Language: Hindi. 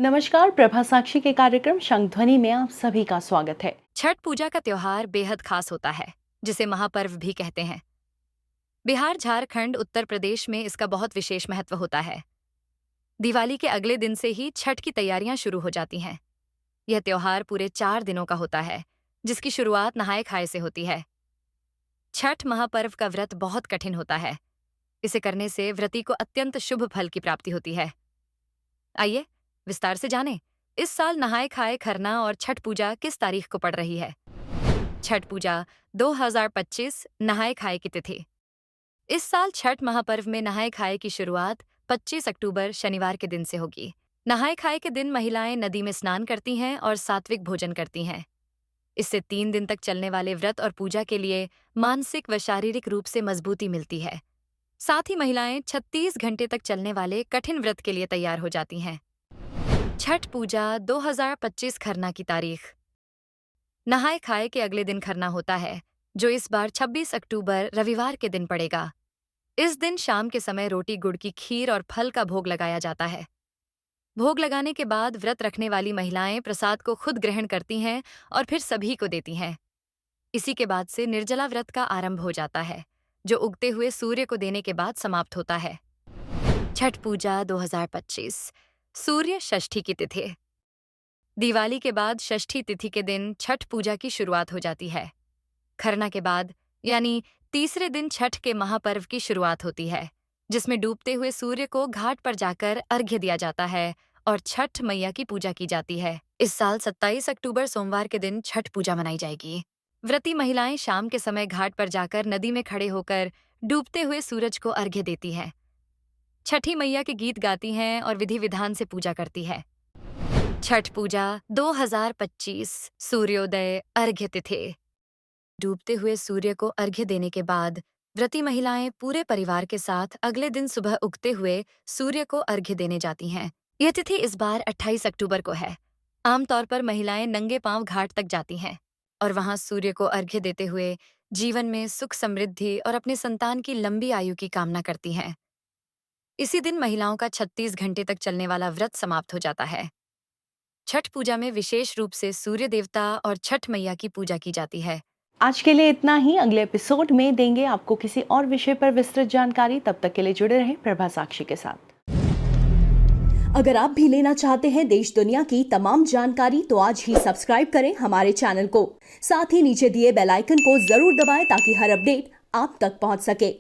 नमस्कार, प्रभा साक्षी के कार्यक्रम शंखध्वनि में आप सभी का स्वागत है। छठ पूजा का त्योहार बेहद खास होता है, जिसे महापर्व भी कहते हैं। बिहार, झारखंड, उत्तर प्रदेश में इसका बहुत विशेष महत्व होता है। दिवाली के अगले दिन से ही छठ की तैयारियां शुरू हो जाती हैं। यह त्योहार पूरे 4 दिनों का होता है, जिसकी शुरुआत नहाय खाए से होती है। छठ महापर्व का व्रत बहुत कठिन होता है। इसे करने से व्रती को अत्यंत शुभ फल की प्राप्ति होती है। आइए विस्तार से जानें, इस साल नहाय खाए खरना और छठ पूजा किस तारीख को पड़ रही है। छठ पूजा 2025 नहाय खाए की तिथि। इस साल छठ महापर्व में नहाय खाए की शुरुआत 25 अक्टूबर शनिवार के दिन से होगी। नहाय खाए के दिन महिलाएं नदी में स्नान करती हैं और सात्विक भोजन करती हैं। इससे 3 दिन तक चलने वाले व्रत और पूजा के लिए मानसिक व शारीरिक रूप से मजबूती मिलती है। साथ ही महिलाएं 36 घंटे तक चलने वाले कठिन व्रत के लिए तैयार हो जाती हैं। छठ पूजा 2025 खरना की तारीख। नहाय खाए के अगले दिन खरना होता है, जो इस बार 26 अक्टूबर रविवार के दिन पड़ेगा। इस दिन शाम के समय रोटी गुड़ की खीर और फल का भोग लगाया जाता है। भोग लगाने के बाद व्रत रखने वाली महिलाएं प्रसाद को खुद ग्रहण करती हैं और फिर सभी को देती हैं। इसी के बाद से निर्जला व्रत का आरंभ हो जाता है, जो उगते हुए सूर्य को देने के बाद समाप्त होता है। छठ पूजा 2025 सूर्य षष्ठी की तिथि। दिवाली के बाद षष्ठी तिथि के दिन छठ पूजा की शुरुआत हो जाती है। खरना के बाद यानी तीसरे दिन छठ के महापर्व की शुरुआत होती है, जिसमें डूबते हुए सूर्य को घाट पर जाकर अर्घ्य दिया जाता है और छठ मैया की पूजा की जाती है। इस साल 27 अक्टूबर सोमवार के दिन छठ पूजा मनाई जाएगी। व्रती महिलाएं शाम के समय घाट पर जाकर नदी में खड़े होकर डूबते हुए सूरज को अर्घ्य देती हैं। छठी मैया के गीत गाती हैं और विधि विधान से पूजा करती है। छठ पूजा 2025 सूर्योदय अर्घ्य तिथि। डूबते हुए सूर्य को अर्घ्य देने के बाद व्रती महिलाएं पूरे परिवार के साथ अगले दिन सुबह उगते हुए सूर्य को अर्घ्य देने जाती हैं। यह तिथि इस बार 28 अक्टूबर को है। आमतौर पर महिलाएं नंगे पांव घाट तक जाती हैं और वहां सूर्य को अर्घ्य देते हुए जीवन में सुख समृद्धि और अपने संतान की लंबी आयु की कामना करती हैं। इसी दिन महिलाओं का 36 घंटे तक चलने वाला व्रत समाप्त हो जाता है। छठ पूजा में विशेष रूप से सूर्य देवता और छठ मैया की पूजा की जाती है। आज के लिए इतना ही। अगले एपिसोड में देंगे आपको किसी और विषय पर विस्तृत जानकारी। तब तक के लिए जुड़े रहें प्रभा साक्षी के साथ। अगर आप भी लेना चाहते हैं देश दुनिया की तमाम जानकारी, तो आज ही सब्सक्राइब करें हमारे चैनल को। साथ ही नीचे दिए बेल आइकन को जरूर दबाएं ताकि हर अपडेट आप तक पहुंच सके।